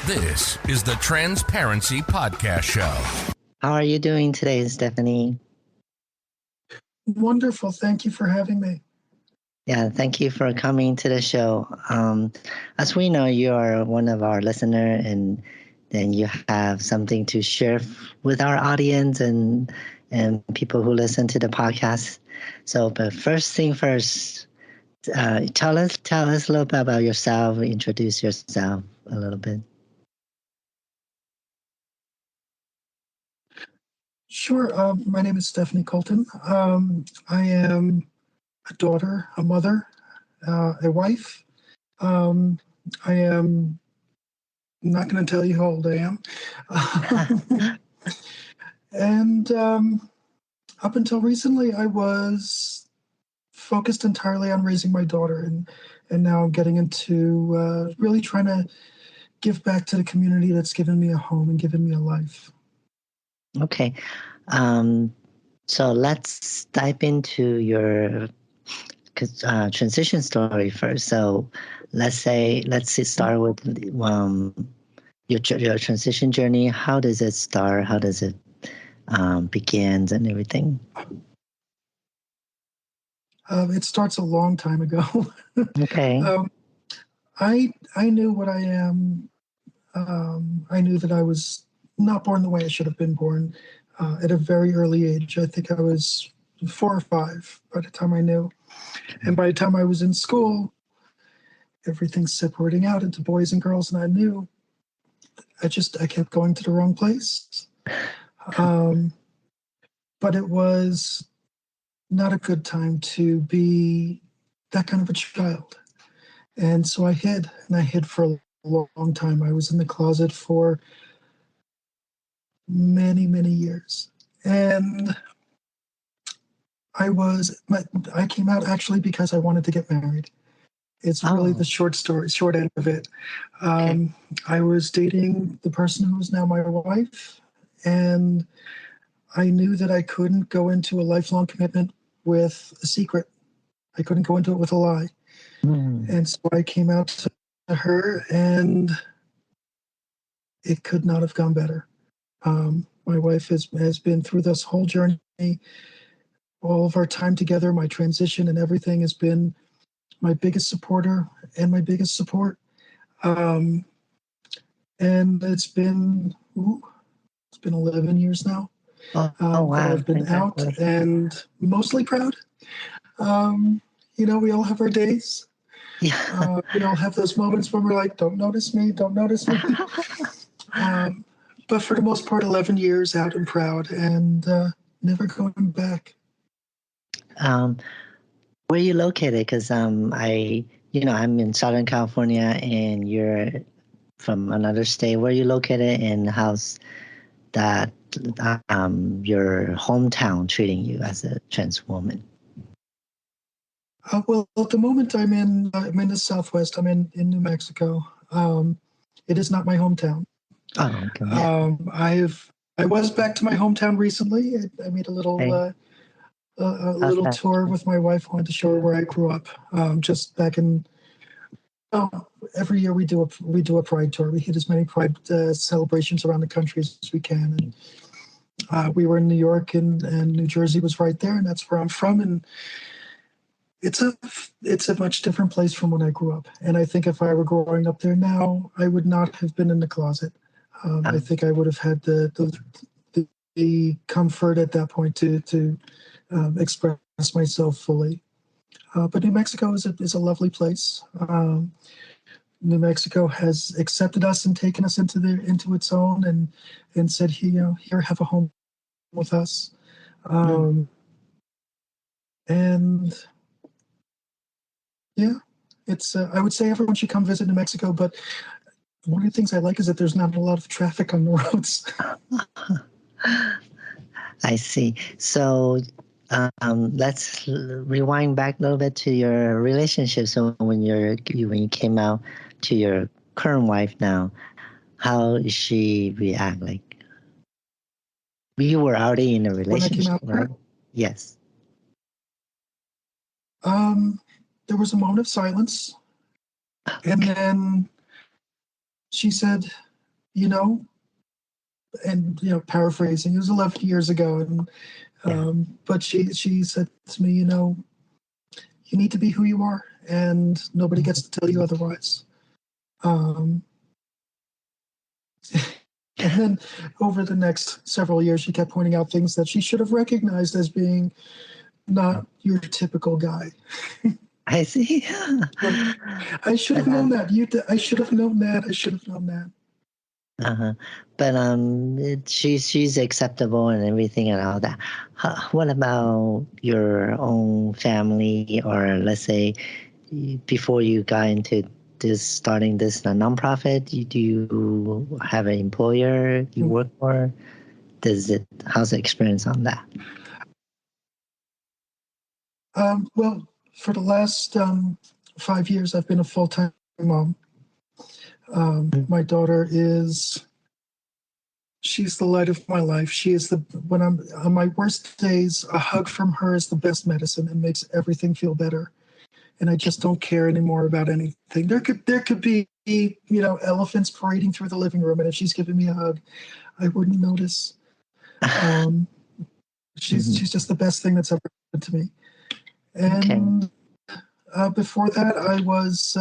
This is the Transparency Podcast Show. How are you doing today, Stephanie? Wonderful. Thank you for having me. Yeah, thank you for coming to the show. As we know, you are one of our listeners, and then you have something to share with our audience and people who listen to the podcast. So, but first thing first, tell us a little bit about yourself. Introduce yourself a little bit. Sure. My name is Stephanie Kolton. I am a daughter, a mother, a wife. I am not going to tell you how old I am. And up until recently, I was focused entirely on raising my daughter. And now I'm getting into really trying to give back to the community that's given me a home and given me a life. Okay. So let's dive into your transition story first. So let's start with your transition journey. How does it start? How does it begin and everything? It starts a long time ago. Okay. I knew what I am. I knew that I was not born the way I should have been born at a very early age. I think I was 4 or 5 by the time I knew. And by the time I was in school, everything's separating out into boys and girls, and I knew I kept going to the wrong place. But it was not a good time to be that kind of a child. And so I hid for a long time. I was in the closet for many, many years. And I came out actually because I wanted to get married. It's really the short end of it. Okay. I was dating the person who is now my wife, and I knew that I couldn't go into a lifelong commitment with a secret. I couldn't go into it with a lie. And so I came out to her, and it could not have gone better. My wife has been through this whole journey. All of our time together, my transition and everything has been my biggest supporter and my biggest support. And it's been 11 years now. Wow. That I've been out and mostly proud. We all have our days. Yeah. We all have those moments when we're like, don't notice me. But for the most part, 11 years out and proud and never going back. Where are you located? Because I'm in Southern California, and you're from another state. Where are you located, and how's that your hometown treating you as a trans woman? Well, at the moment, I'm in the Southwest. I'm in New Mexico. It is not my hometown. Oh, okay. Yeah. I was back to my hometown recently. I made a little tour with my wife. I wanted to show her where I grew up. Just back in every year we do a Pride tour. We hit as many Pride celebrations around the country as we can. And we were in New York, and New Jersey was right there, and that's where I'm from. And it's a much different place from when I grew up. And I think if I were growing up there now, I would not have been in the closet. I think I would have had the comfort at that point to express myself fully. But New Mexico is a lovely place. New Mexico has accepted us and taken us into its own and said, here, have a home with us. And yeah, it's I would say everyone should come visit New Mexico, but one of the things I like is that there's not a lot of traffic on the roads. I see. So let's rewind back a little bit to your relationship. So when you came out to your current wife now, how did she react? Like, you were already in a relationship, right? Yes. There was a moment of silence, and then she said, you know, and, you know, paraphrasing, it was 11 years ago. And, but she said to me, you know, you need to be who you are, and nobody gets to tell you otherwise. And then over the next several years, she kept pointing out things that she should have recognized as being not your typical guy. I see. I should have known that. I should have known that. I should have known that. Uh-huh. But she's acceptable and everything and all that. What about your own family, or let's say before you got into starting this nonprofit? Do you have an employer you work for? How's the experience on that? Well, for the last 5 years, I've been a full-time mom. My daughter she's the light of my life. She is when I'm on my worst days, a hug from her is the best medicine and makes everything feel better. And I just don't care anymore about anything. There could be, you know, elephants parading through the living room, and if she's giving me a hug, I wouldn't notice. She's just the best thing that's ever happened to me. And before that, I was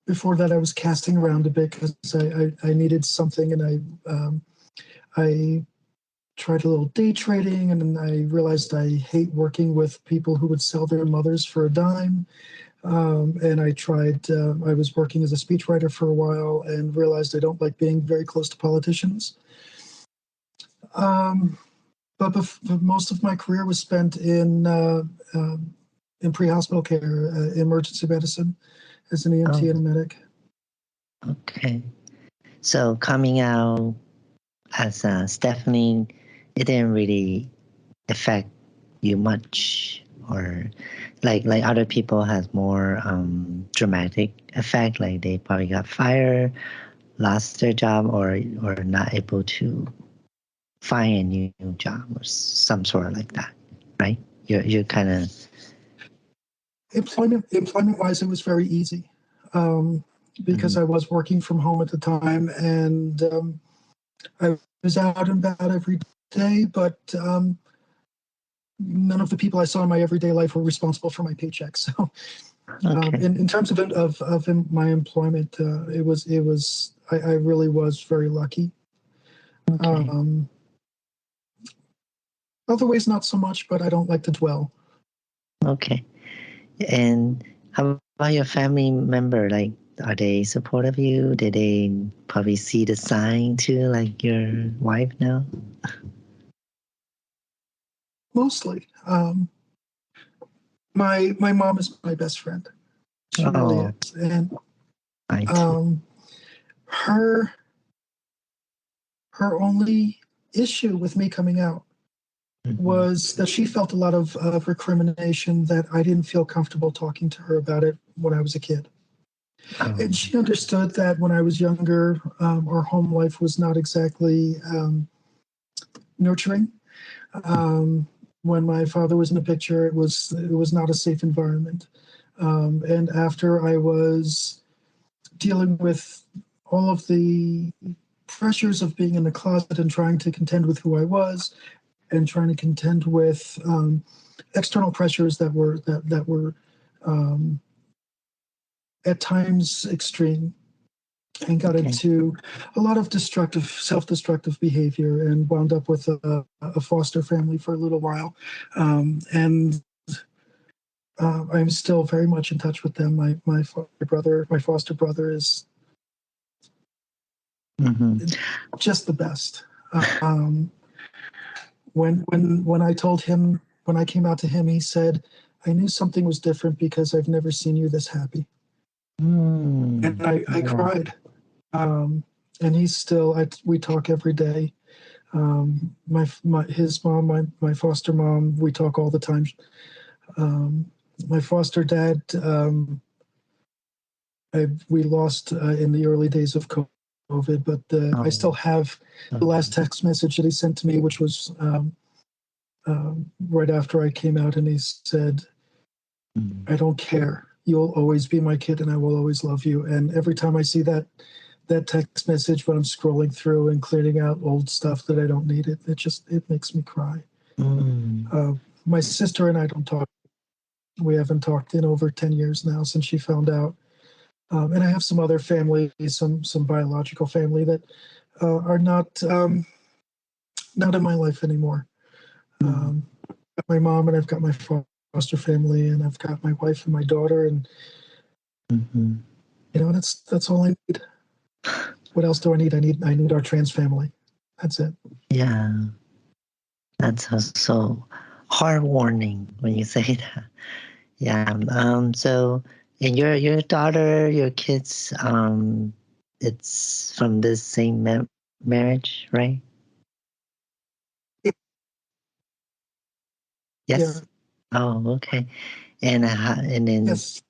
before that, I was casting around a bit because I needed something, and I tried a little day trading, and then I realized I hate working with people who would sell their mothers for a dime. And I was working as a speechwriter for a while and realized I don't like being very close to politicians. But most of my career was spent in pre-hospital care, emergency medicine, as an EMT and a medic. Okay. So coming out as Stephanie, it didn't really affect you much, or like other people has more dramatic effect, like they probably got fired, lost their job, or not able to find a new job or some sort of like that, right? You're kind of employment wise, it was very easy because I was working from home at the time, and I was out and about every day, but none of the people I saw in my everyday life were responsible for my paycheck. So in terms of my employment, I really was very lucky. Other ways, not so much, but I don't like to dwell. Okay. And how about your family member? Like, are they supportive of you? Did they probably see the sign too, like your wife now? Mostly. My mom is my best friend. She really is. And her only issue with me coming out was that she felt a lot of recrimination, that I didn't feel comfortable talking to her about it when I was a kid. And she understood that when I was younger, our home life was not exactly nurturing. When my father was in the picture, it was not a safe environment. And after I was dealing with all of the pressures of being in the closet and trying to contend with who I was, and trying to contend with external pressures that were at times extreme, and got into a lot of self-destructive behavior, and wound up with a foster family for a little while. And I'm still very much in touch with them. My foster brother is just the best. When I told him, when I came out to him, he said, "I knew something was different because I've never seen you this happy." And I cried. And he's still, we talk every day. His mom, my foster mom, we talk all the time. My foster dad, we lost in the early days of COVID, but I still have the last text message that he sent to me, which was right after I came out, and he said, "I don't care. you'll always be my kid and I will always love you. And every time I see that text message when I'm scrolling through and clearing out old stuff that I don't need, it makes me cry. My sister and I don't talk. We haven't talked in over 10 years now since she found out. And I have some other family, some biological family that are not in my life anymore. I've got my mom and I've got my foster family and I've got my wife and my daughter, and that's all I need. What else do I need? I need our trans family. That's it. Yeah, that's so heartwarming when you say that. Yeah. So, and your daughter, your kids, it's from this same marriage, right? Yes. Yeah. Oh, okay. And then Yes.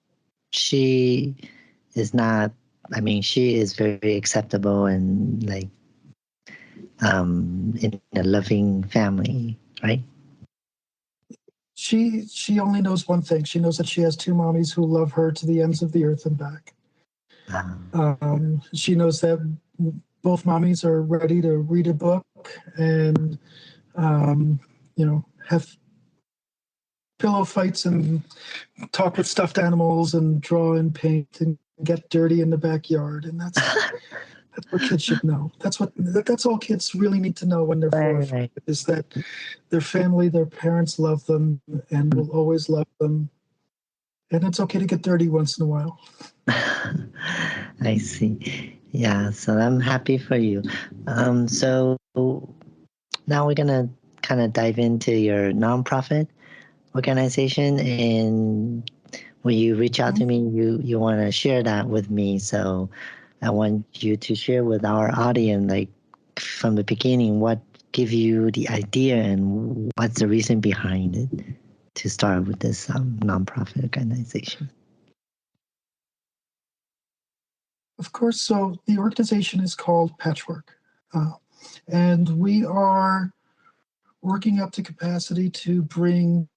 she is not. I mean, she is very acceptable and like in a loving family, right? She only knows one thing. She knows that she has two mommies who love her to the ends of the earth and back. She knows that both mommies are ready to read a book and have pillow fights and talk with stuffed animals and draw and paint and get dirty in the backyard. And that's what kids should know. That's all kids really need to know when they're 4 or 5, is that their family, their parents love them and will always love them. And it's okay to get dirty once in a while. I see. Yeah, so I'm happy for you. So now we're gonna kind of dive into your nonprofit organization, and when you reach out to me, you want to share that with me. So I want you to share with our audience, like from the beginning, what gave you the idea and what's the reason behind it to start with this nonprofit organization. Of course. So the organization is called Patchwork, and we are working up to capacity to bring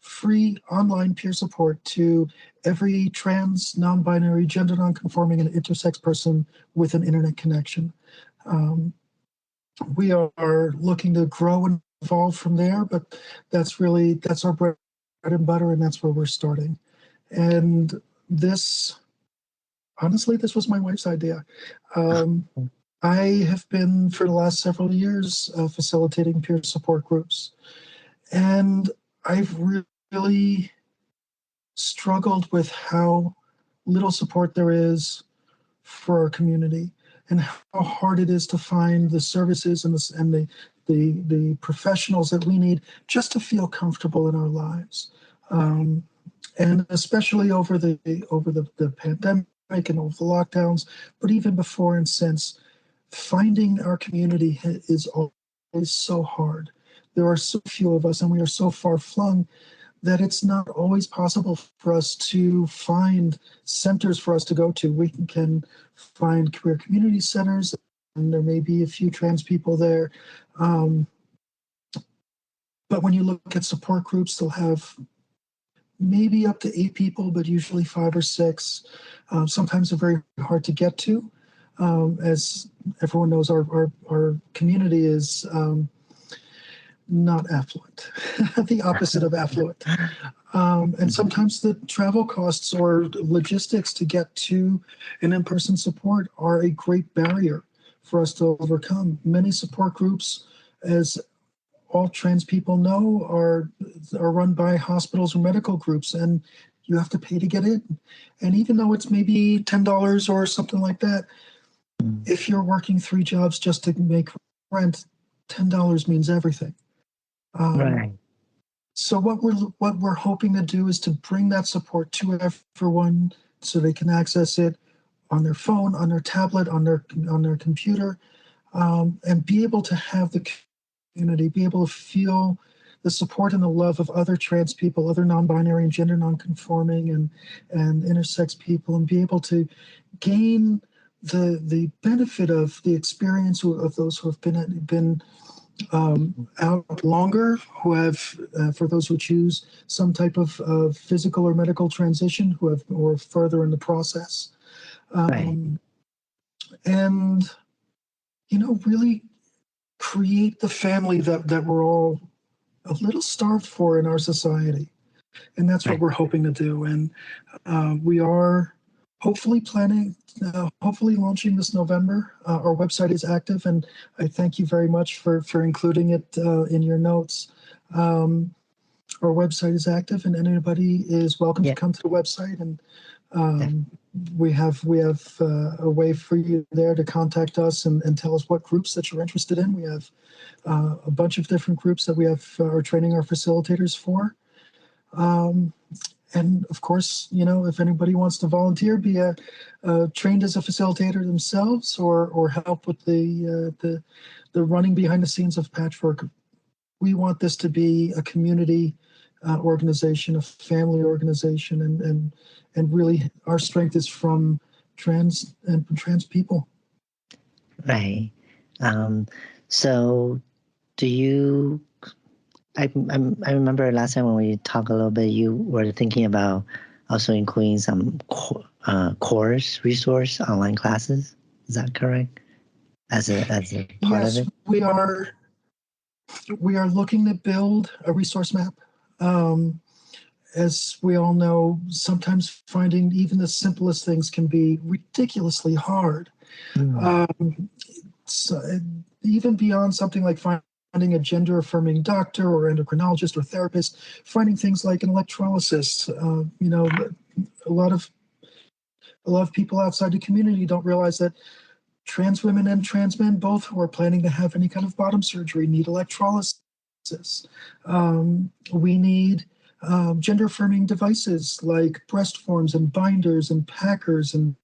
free online peer support to every trans, non-binary, gender non-conforming, and intersex person with an internet connection. We are looking to grow and evolve from there, but that's our bread and butter, and that's where we're starting. And honestly, this was my wife's idea. I have been, for the last several years, facilitating peer support groups. And I've really struggled with how little support there is for our community and how hard it is to find the services and the professionals that we need just to feel comfortable in our lives. And especially over the pandemic and over the lockdowns, but even before and since, finding our community is always so hard. There are so few of us and we are so far flung that it's not always possible for us to find centers for us to go to. We can find career community centers, and there may be a few trans people there. But when you look at support groups, they'll have maybe up to 8 people, but usually 5 or 6. Sometimes they're very hard to get to. As everyone knows, our community is not affluent, the opposite of affluent. And sometimes the travel costs or logistics to get to an in-person support are a great barrier for us to overcome. Many support groups, as all trans people know, are run by hospitals or medical groups, and you have to pay to get in. And even though it's maybe $10 or something like that, if you're working 3 jobs just to make rent, $10 means everything. Right. So what we're hoping to do is to bring that support to everyone so they can access it on their phone, on their tablet, on their computer, and be able to have the community, be able to feel the support and the love of other trans people, other non-binary and gender non-conforming and intersex people, and be able to gain the benefit of the experience of those who have been out longer, who have, for those who choose some type of physical or medical transition, who have or further in the process, Right. and really create the family that we're all a little starved for in our society, and that's what Right. we're hoping to do. And we are hopefully hopefully launching this November. Our website is active, and I thank you very much for including it in your notes. Our website is active, and anybody is welcome to Yeah. come to the website. And Def- we have a way for you there to contact us and tell us what groups that you're interested in. We have a bunch of different groups that we are training our facilitators for. And of course, if anybody wants to volunteer, be trained as a facilitator themselves, or help with the running behind the scenes of Patchwork. We want this to be a community organization, a family organization, and really our strength is from trans people. Right. So do you, I remember last time when we talked a little bit, you were thinking about also including some course resource online classes. Is that correct? As a part of Yes, it? we are looking to build a resource map. As we all know, sometimes finding even the simplest things can be ridiculously hard. So, even beyond something like finding a gender-affirming doctor or endocrinologist or therapist, finding things like an electrolysis. A lot of people outside the community don't realize that trans women and trans men, both who are planning to have any kind of bottom surgery, need electrolysis. We need gender-affirming devices like breast forms and binders and packers and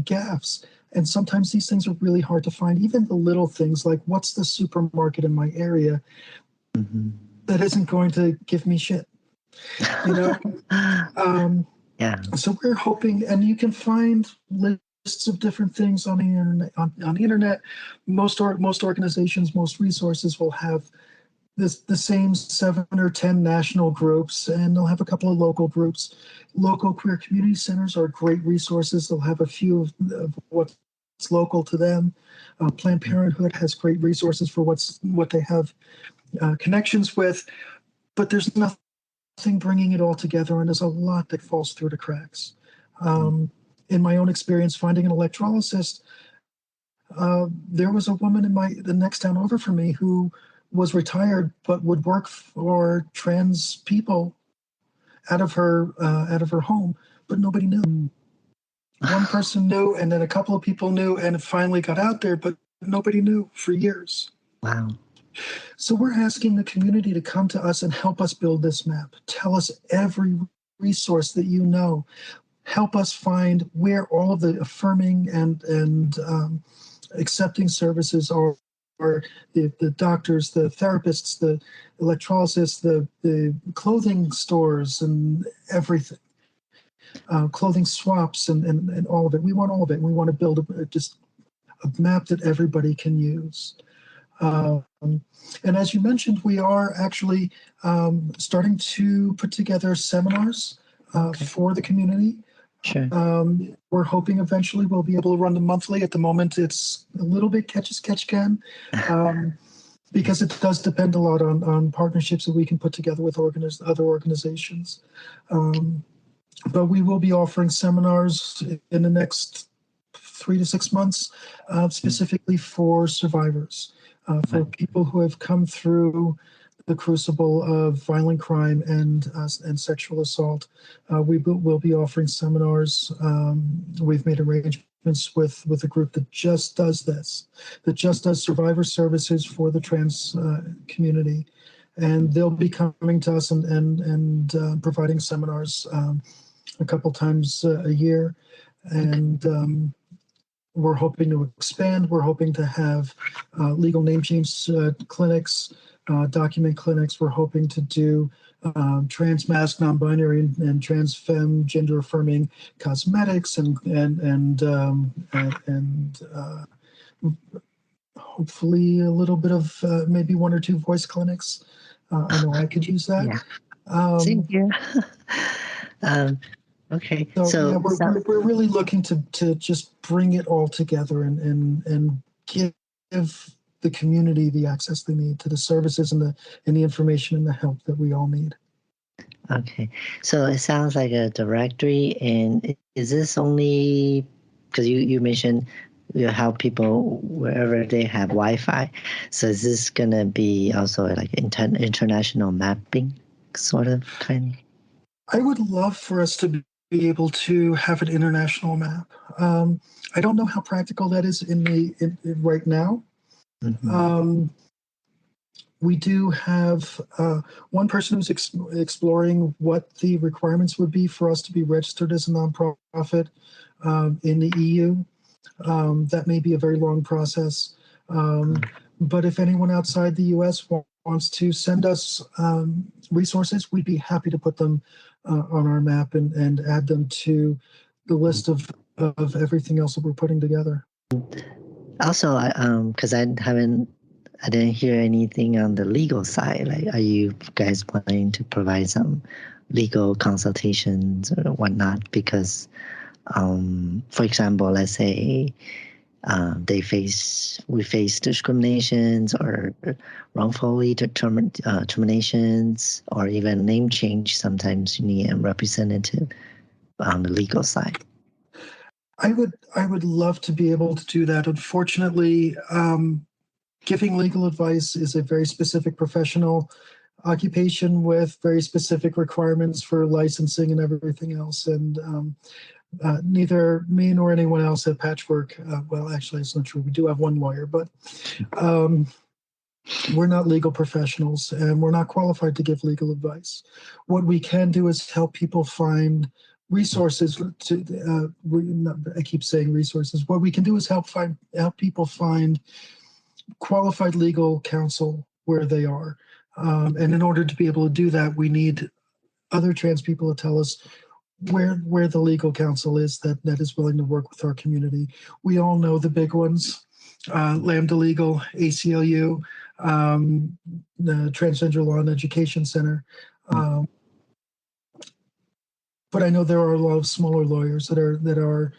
gaffs. And sometimes these things are really hard to find. Even the little things like, what's the supermarket in my area that isn't going to give me shit? Yeah. So we're hoping, and you can find lists of different things on the internet. On the internet, most organizations, most resources will have the same 7 or 10 national groups, and they'll have a couple of local groups. Local queer community centers are great resources. They'll have a few of what's local to them. Planned Parenthood has great resources for what they have connections with, but there's nothing bringing it all together, and there's a lot that falls through the cracks. In my own experience, finding an electrolysis, there was a woman in the next town over from me who was retired but would work for trans people out of her home, but nobody knew. One person knew, and then a couple of people knew, and it finally got out there, but nobody knew for years. Wow. So we're asking the community to come to us and help us build this map. Tell us every resource that you know. Help us find where all of the affirming and accepting services are. The doctors, the therapists, the electrolysis, the clothing stores, and everything, clothing swaps, and all of it. We want all of it. We want to build just a map that everybody can use. And as you mentioned, we are actually starting to put together seminars for the community. Sure. We're hoping eventually we'll be able to run them monthly. At the moment, it's a little bit catch as catch can, because it does depend a lot on partnerships that we can put together with other organizations. But we will be offering seminars in the next 3 to 6 months, specifically for survivors, for people who have come through the crucible of violent crime and sexual assault. We will be offering seminars. We've made arrangements with a group that just does this, that just does survivor services for the trans community. And they'll be coming to us and providing seminars a couple times a year. And we're hoping to expand. We're hoping to have legal name change clinics, document clinics. We're hoping to do trans masc, non-binary, and trans femme, gender affirming cosmetics, and hopefully a little bit of maybe 1 or 2 voice clinics. I know I could use that. Yeah. Same here. um, okay. So yeah, we're really looking to just bring it all together and give the community the access they need to the services and the information and the help that we all need. Okay. So it sounds like a directory. And is this only because you mentioned you help people wherever they have Wi-Fi? So is this going to be also like international mapping sort of kind? I would love for us to be able to have an international map. I don't know how practical that is in right now. Mm-hmm. We do have one person who's exploring what the requirements would be for us to be registered as a nonprofit in the EU. That may be a very long process. But if anyone outside the US wants to send us resources, we'd be happy to put them on our map and add them to the list of everything else that we're putting together. Also, because I didn't hear anything on the legal side. Like, are you guys planning to provide some legal consultations or whatnot? Because, for example, let's say we face discriminations or wrongfully terminations or even name change. Sometimes you need a representative on the legal side. I would love to be able to do that. Unfortunately, giving legal advice is a very specific professional occupation with very specific requirements for licensing and everything else. And neither me nor anyone else at Patchwork, well, actually, it's not true. We do have one lawyer, but we're not legal professionals and we're not qualified to give legal advice. What we can do is help people find resources I keep saying resources. What we can do is help people find qualified legal counsel where they are. And in order to be able to do that, we need other trans people to tell us where the legal counsel is that is willing to work with our community. We all know the big ones, Lambda Legal, ACLU, the Transgender Law and Education Center. But I know there are a lot of smaller lawyers that are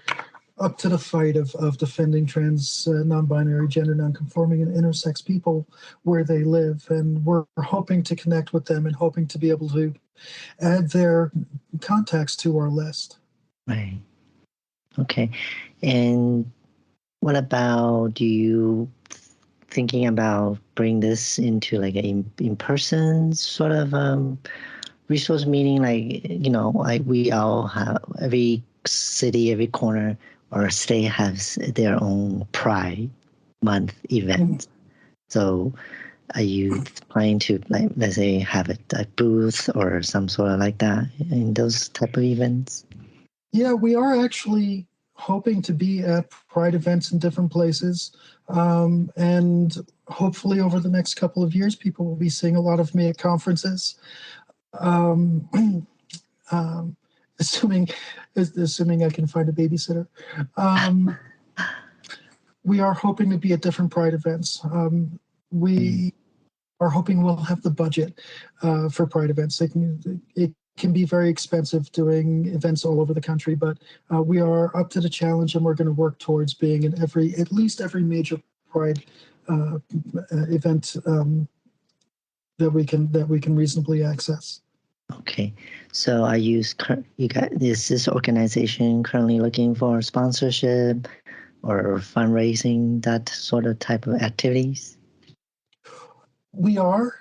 up to the fight of defending trans, non-binary, gender non-conforming, and intersex people where they live. And we're hoping to connect with them and hoping to be able to add their contacts to our list. Right. Okay. And what about thinking about bring this into like an in-person sort of resource meeting? Like we all have, every city, every corner or state has their own Pride Month event. So are you planning to, like, let's say, have a booth or some sort of like that in those type of events? Yeah, we are actually hoping to be at Pride events in different places. And hopefully over the next couple of years, people will be seeing a lot of me at conferences. Assuming I can find a babysitter. We are hoping to be at different Pride events. We are hoping we'll have the budget for Pride events. It can be very expensive doing events all over the country, but we are up to the challenge, and we're going to work towards being in at least every major Pride event that we can reasonably access. Okay, so is this organization currently looking for sponsorship or fundraising, that sort of type of activities? We are,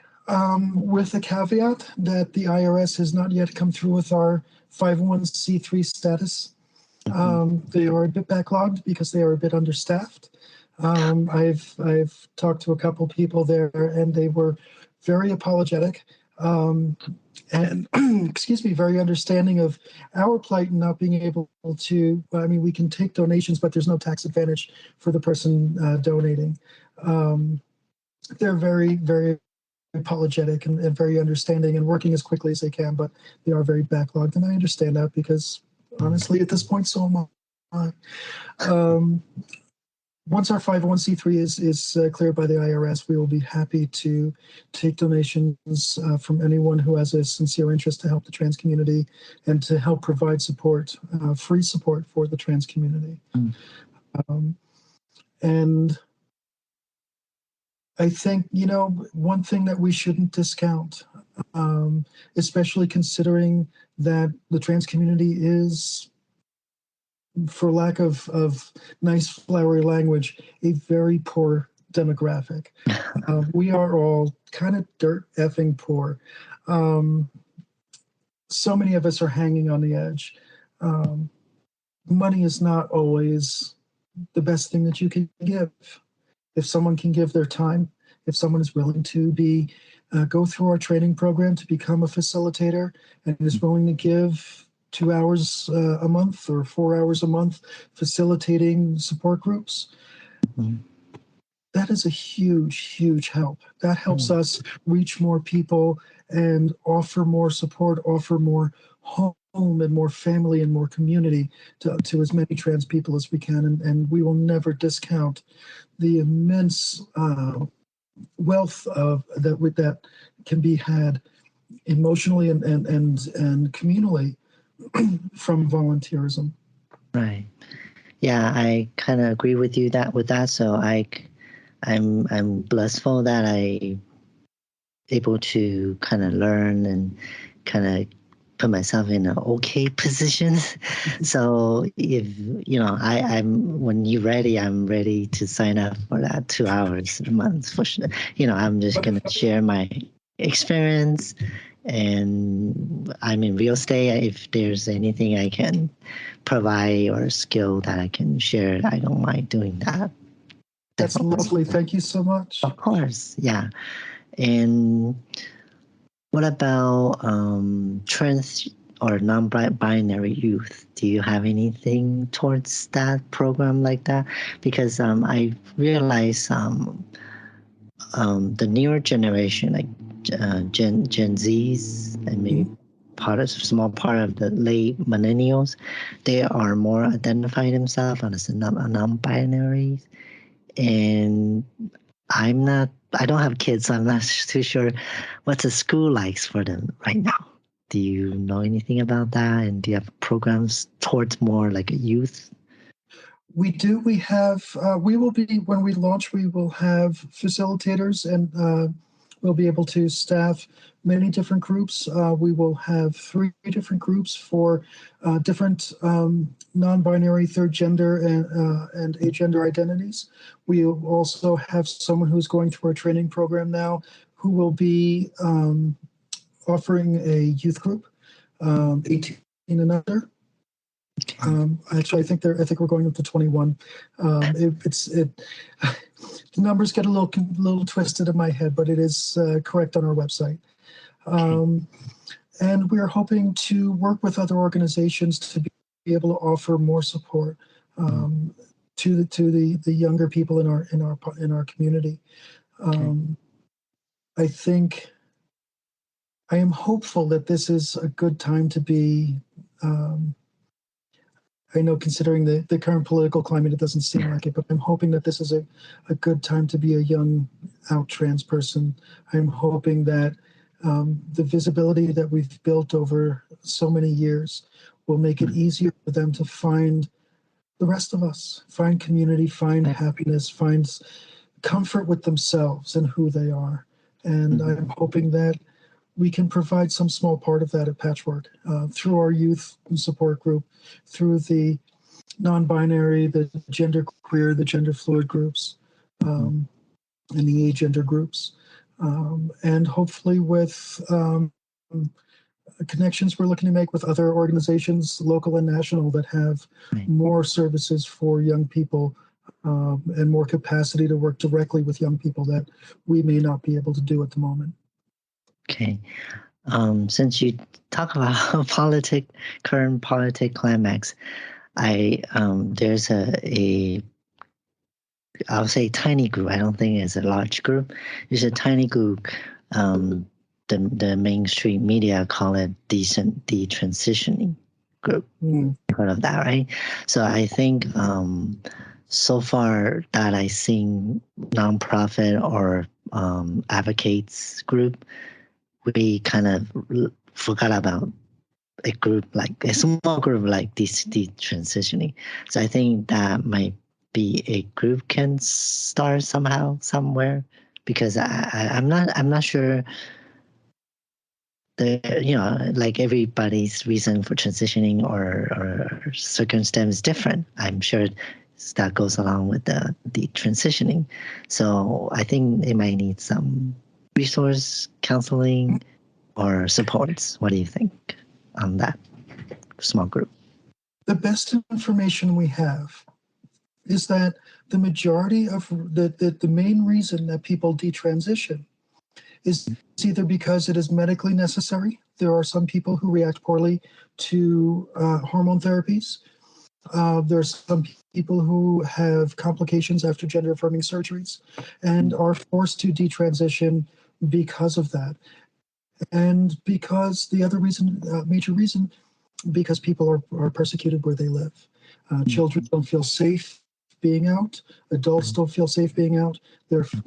with the caveat that the IRS has not yet come through with our 501c3 status. They are a bit backlogged because they are a bit understaffed. I've talked to a couple people there, and they were very apologetic and excuse me, very understanding of our plight and not being able to. I mean, we can take donations, but there's no tax advantage for the person donating. They're very, very apologetic and very understanding and working as quickly as they can, but they are very backlogged, and I understand that because honestly, at this point, so am I. once our 501c3 is cleared by the IRS, we will be happy to take donations from anyone who has a sincere interest to help the trans community and to help provide support, free support for the trans community. And I think, one thing that we shouldn't discount, especially considering that the trans community is, for lack of nice flowery language, a very poor demographic. We are all kind of dirt effing poor. So many of us are hanging on the edge. Money is not always the best thing that you can give. If someone can give their time, if someone is willing to go through our training program to become a facilitator and is willing to give 2 hours a month or 4 hours a month facilitating support groups, that is a huge, huge help. That helps us reach more people and offer more support, offer more home and more family and more community to as many trans people as we can. And we will never discount the immense wealth that can be had emotionally and communally from volunteerism. Right. Yeah, I kind of agree with you with that. So I'm blissful that I able to kind of learn and kind of put myself in an okay position. So if I'm when you're ready, I'm ready to sign up for that 2 hours a month for sure. I'm just gonna share my experience, and I'm in real estate. If there's anything I can provide or skill that I can share, I don't mind doing that. That's lovely. Thank you so much. Of course, yeah. And what about trans or non-binary youth? Do you have anything towards that program like that? Because I realize the newer generation, like Gen Zs and maybe small part of the late millennials, they are more identify themselves as non-binary, and I don't have kids, so I'm not too sure what's the school like for them right now. Do you know anything about that? And do you have programs towards more like a youth? We do. We have, when we launch, we will have facilitators and we'll be able to staff many different groups. We will have 3 different groups for different non-binary, third gender, and agender identities. We also have someone who's going through our training program now who will be offering a youth group, 18 and under. Actually, I think we're going up to 21. The numbers get a little twisted in my head, but it is correct on our website. And we are hoping to work with other organizations to be able to offer more support to the younger people in our community. I am hopeful that this is a good time to be. I know, considering the current political climate, it doesn't seem like it, but I'm hoping that this is a good time to be a young out trans person. I'm hoping that the visibility that we've built over so many years will make it easier for them to find the rest of us, find community, find happiness, find comfort with themselves and who they are. And I'm hoping that we can provide some small part of that at Patchwork through our youth support group, through the non-binary, the genderqueer, the gender fluid groups, and the agender groups. And hopefully with connections we're looking to make with other organizations, local and national, that have more services for young people and more capacity to work directly with young people that we may not be able to do at the moment. Okay. Since you talk about current politic climax, there's I'll say tiny group. I don't think it's a large group. There's a tiny group. The mainstream media call it the transitioning group. Heard of that, right? So I think so far that I seen nonprofit or advocates group, we kind of forgot about a group like a small group like this transitioning. So I think that might be a group can start somehow somewhere, because I'm not sure the like everybody's reason for transitioning or circumstance is different. I'm sure that goes along with the transitioning. So I think they might need some resource counseling or supports. What do you think on that small group? The best information we have is that the majority of the main reason that people detransition is either because it is medically necessary. There are some people who react poorly to hormone therapies. There are some people who have complications after gender-affirming surgeries and are forced to detransition because of that. And because the other reason, major reason, because people are persecuted where they live. Children don't feel safe being out. Adults don't feel safe being out.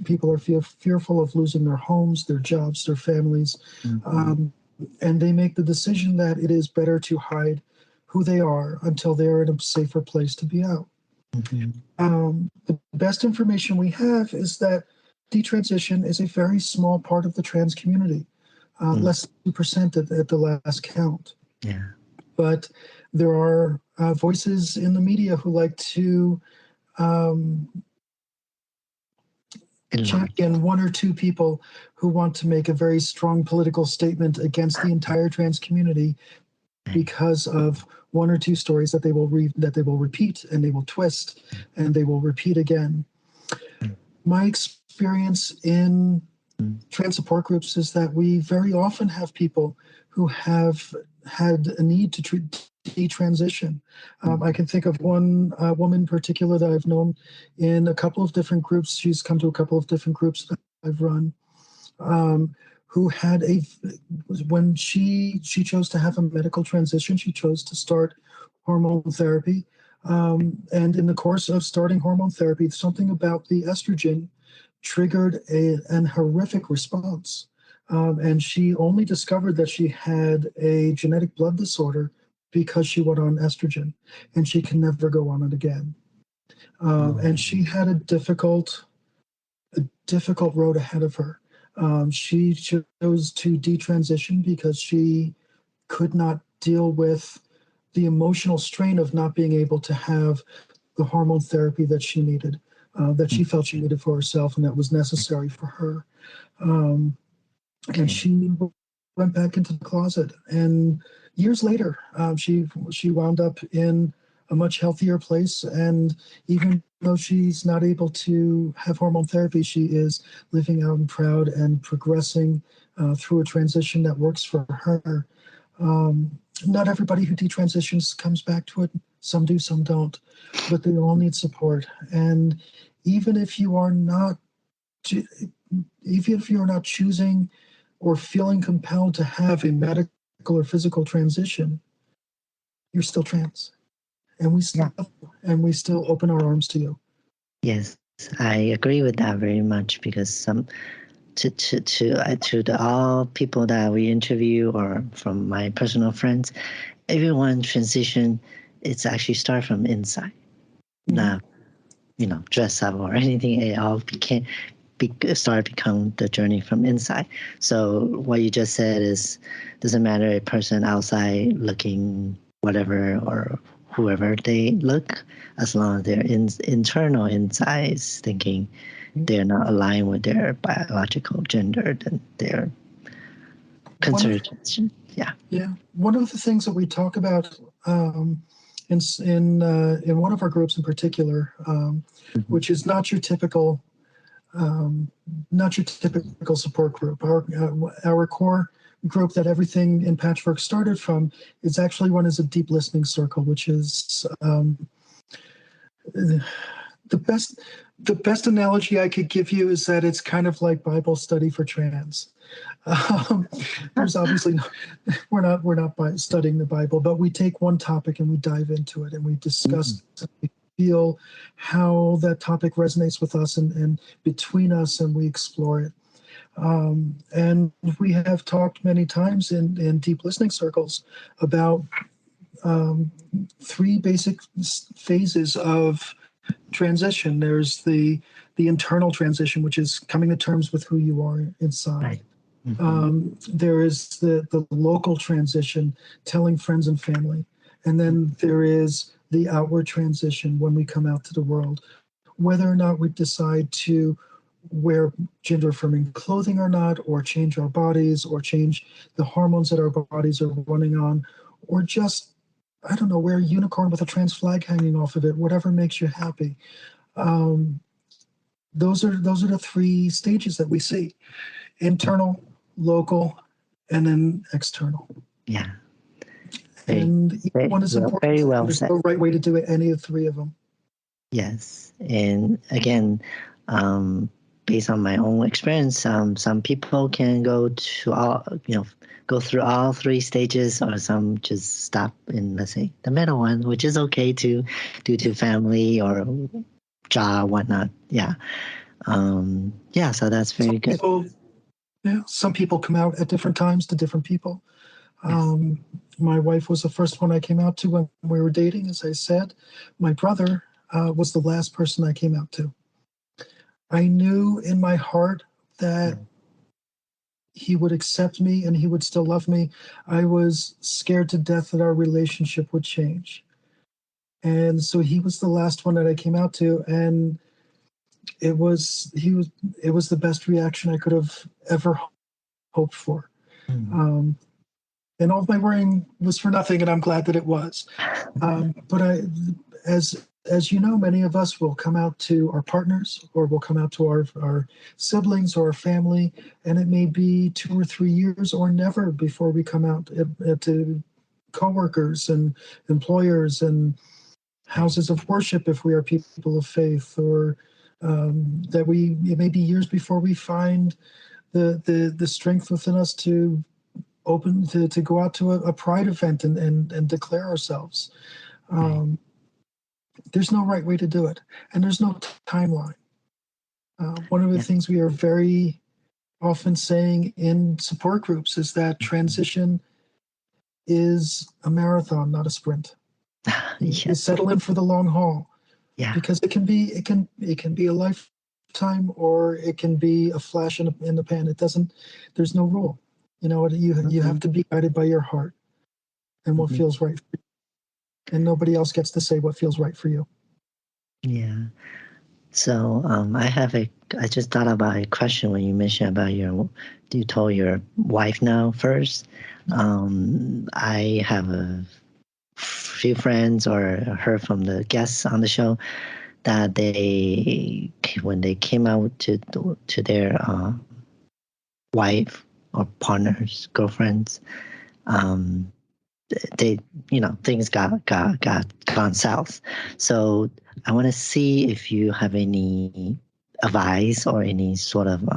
People are fearful of losing their homes, their jobs, their families. And they make the decision that it is better to hide who they are until they're in a safer place to be out. The best information we have is that detransition is a very small part of the trans community, less than 2% at the last count. Yeah. But there are voices in the media who like to champion one or two people who want to make a very strong political statement against the entire trans community because of one or two stories that they will repeat, and they will twist, and they will repeat again. My experience in trans support groups is that we very often have people who have had a need to detransition. I can think of one woman in particular that I've known in a couple of different groups. She's come to a couple of different groups that I've run, who had when she chose to have a medical transition, she chose to start hormone therapy. And in the course of starting hormone therapy, something about the estrogen triggered an horrific response. And she only discovered that she had a genetic blood disorder because she went on estrogen, and she can never go on it again. And she had a difficult road ahead of her. She chose to detransition because she could not deal with the emotional strain of not being able to have the hormone therapy that she needed, that she felt she needed for herself and that was necessary for her. And she went back into the closet. And years later, she wound up in a much healthier place. And even though she's not able to have hormone therapy, she is living out and proud and progressing through a transition that works for her. Not everybody who detransitions comes back to it. Some do, some don't. But they all need support. And even if you are not choosing or feeling compelled to have a medical or physical transition, you're still trans, and we still open our arms to you. Yes, I agree with that very much, because to all people that we interview or from my personal friends, everyone transition, it's actually start from inside, not dress up or anything. It all become the journey from inside. So what you just said is, doesn't matter a person outside looking whatever or whoever they look, as long as their internal inside is thinking they're not aligned with their biological gender, then they're considered transition. Yeah. One of the things that we talk about in one of our groups in particular, which is not your typical support group. Our core group that everything in Patchwork started from is actually run as a deep listening circle, which is the best analogy I could give you is that it's kind of like Bible study for trans. There's obviously we're not studying the Bible, but we take one topic and we dive into it and we discuss. We feel how that topic resonates with us and between us, and we explore it. And we have talked many times in deep listening circles about three basic phases of transition. There's the internal transition, which is coming to terms with who you are inside. Right. Mm-hmm. There is the local transition, telling friends and family. And then there is the outward transition when we come out to the world. Whether or not we decide to wear gender-affirming clothing or not, or change our bodies, or change the hormones that our bodies are running on, or just, I don't know, wear a unicorn with a trans flag hanging off of it, whatever makes you happy. Those are the three stages that we see: internal, local, and then external. Yeah. And each one is important. Very well There's said. no right way to do it, any of three of them. Yes. And again, based on my own experience, some people can go through all three stages, or some just stop in, let's say, the middle one, which is okay too, due to family or job, whatnot. Yeah. So that's very good. Some people come out at different times to different people. Yes. My wife was the first one I came out to when we were dating, as I said. My brother was the last person I came out to. I knew in my heart that he would accept me and he would still love me. I was scared to death that our relationship would change. And so he was the last one that I came out to, and it was the best reaction I could have ever hoped for. Mm. And all of my worrying was for nothing, and I'm glad that it was. But as you know, many of us will come out to our partners, or will come out to our siblings or our family, and it may be 2 or 3 years or never before we come out to coworkers and employers and houses of worship if we are people of faith, or it may be years before we find the strength within us to go out to a pride event and declare ourselves. There's no right way to do it, and there's no timeline. One of the things we are very often saying in support groups is that transition is a marathon, not a sprint. You settle in for the long haul, because it can be a lifetime, or it can be a flash in the pan. There's no rule. You have to be guided by your heart and what feels right for you. And nobody else gets to say what feels right for you. Yeah. So I just thought about a question when you mentioned about you told your wife now first. I have a few friends, or heard from the guests on the show, that when they came out to their wife or partners, girlfriends, they things got gone south. So I want to see if you have any advice or any sort of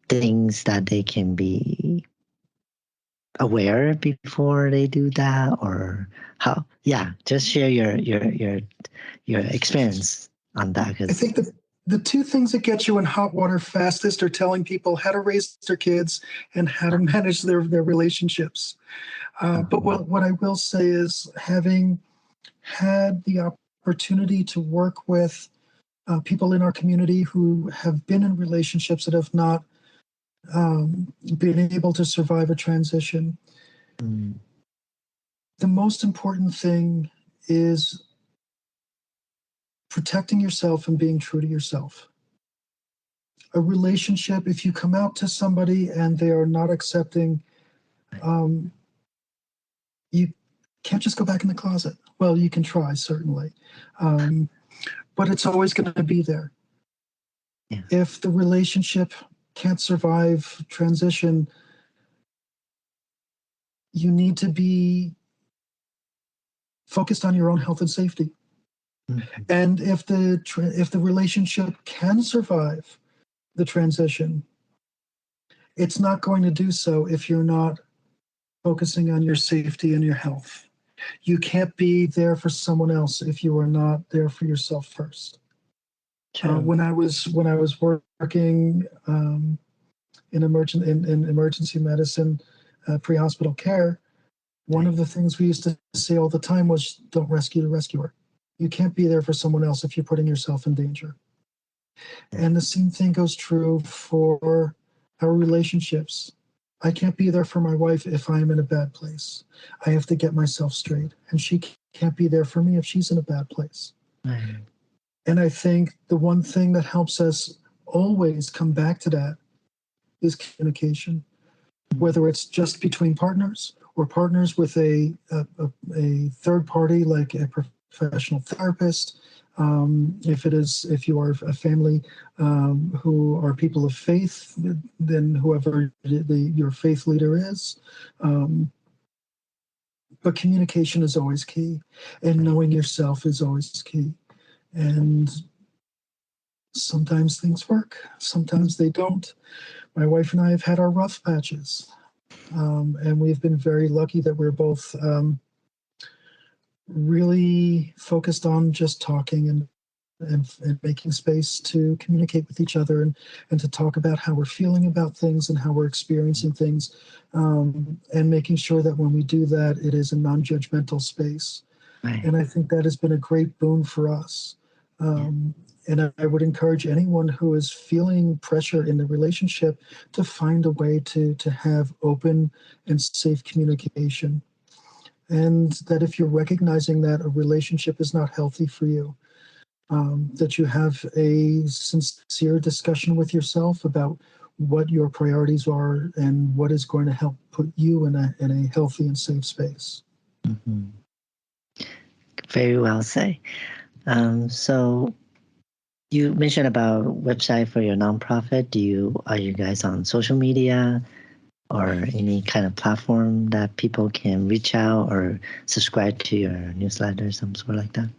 things that they can be aware before they do that, or how. Just share your experience on that. I think the two things that get you in hot water fastest are telling people how to raise their kids and how to manage their relationships. But what I will say is, having had the opportunity to work with people in our community who have been in relationships that have not been able to survive a transition, the most important thing is protecting yourself and being true to yourself. A relationship, if you come out to somebody and they are not accepting, you can't just go back in the closet. Well, you can try, certainly. But it's always going to be there. Yeah. If the relationship can't survive transition, you need to be focused on your own health and safety. Mm-hmm. And if the relationship can survive the transition, it's not going to do so if you're not focusing on your safety and your health. You can't be there for someone else if you are not there for yourself first. When I was working in emergency medicine, pre-hospital care, one of the things we used to say all the time was, "Don't rescue the rescuer." You can't be there for someone else if you're putting yourself in danger. And the same thing goes true for our relationships. I can't be there for my wife if I'm in a bad place. I have to get myself straight. And she can't be there for me if she's in a bad place. Right. And I think the one thing that helps us always come back to that is communication, whether it's just between partners or partners with a third party like a professional therapist. If you are a family who are people of faith, then whoever your faith leader is. But communication is always key, and knowing yourself is always key. And sometimes things work, sometimes they don't. My wife and I have had our rough patches, and we've been very lucky that we're both really focused on just talking and making space to communicate with each other and to talk about how we're feeling about things and how we're experiencing things, and making sure that when we do that, it is a non-judgmental space. Right. And I think that has been a great boon for us. And I would encourage anyone who is feeling pressure in the relationship to find a way to have open and safe communication. And that if you're recognizing that a relationship is not healthy for you, that you have a sincere discussion with yourself about what your priorities are and what is going to help put you in a healthy and safe space. Mm-hmm. Very well said. So you mentioned about website for your nonprofit. Are you guys on social media or any kind of platform that people can reach out or subscribe to your newsletter, some sort like that?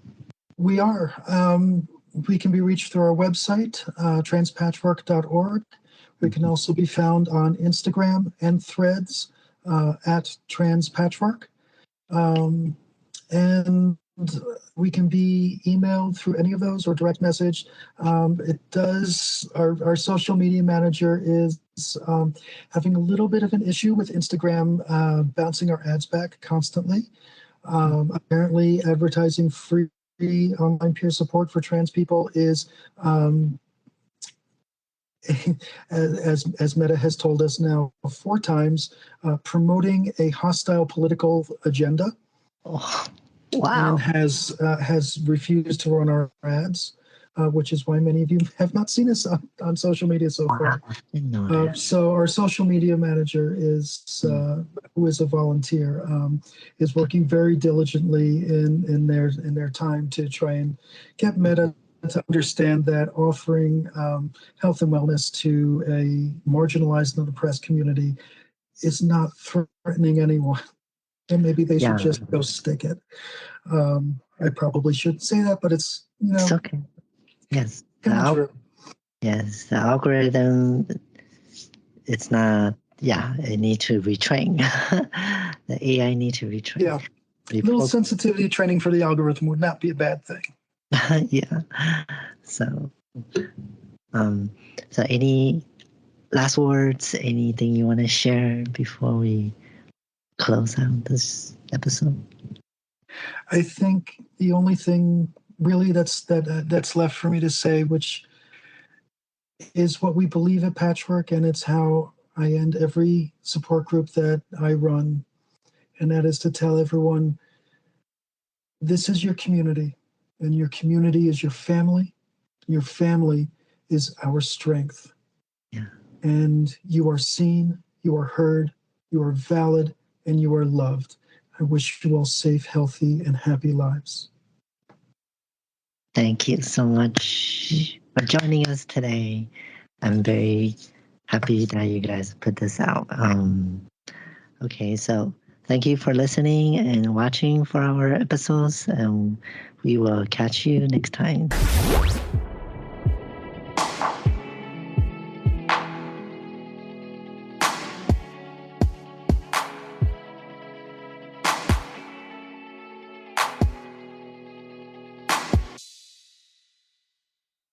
We are. We can be reached through our website, transpatchwork.org. We can also be found on Instagram and Threads at transpatchwork. And we can be emailed through any of those or direct message. Our social media manager is having a little bit of an issue with Instagram bouncing our ads back constantly. Apparently, advertising free online peer support for trans people is, as Meta has told us now 4 times, promoting a hostile political agenda. Oh, wow. And has refused to run our ads, which is why many of you have not seen us on social media so far. So our social media manager is, who is a volunteer, is working very diligently in their time to try and get Meta to understand that offering health and wellness to a marginalized and oppressed community is not threatening anyone. And maybe they should just go stick it. I probably shouldn't say that, but it's, it's okay. Yes. True. Yes. The algorithm, it's not, it needs to retrain. The AI need to retrain. Yeah. A little sensitivity training for the algorithm would not be a bad thing. Yeah. So any last words, anything you want to share before we close out this episode? I think the only thing really that's left for me to say, which is what we believe at Patchwork, and it's how I end every support group that I run, and that is to tell everyone, this is your community, and your community is your family. Your family is our strength. Yeah. And you are seen, you are heard, you are valid, and you are loved. I wish you all safe, healthy, and happy lives. Thank you so much for joining us today. I'm very happy that you guys put this out. Okay, so thank you for listening and watching for our episodes, and we will catch you next time.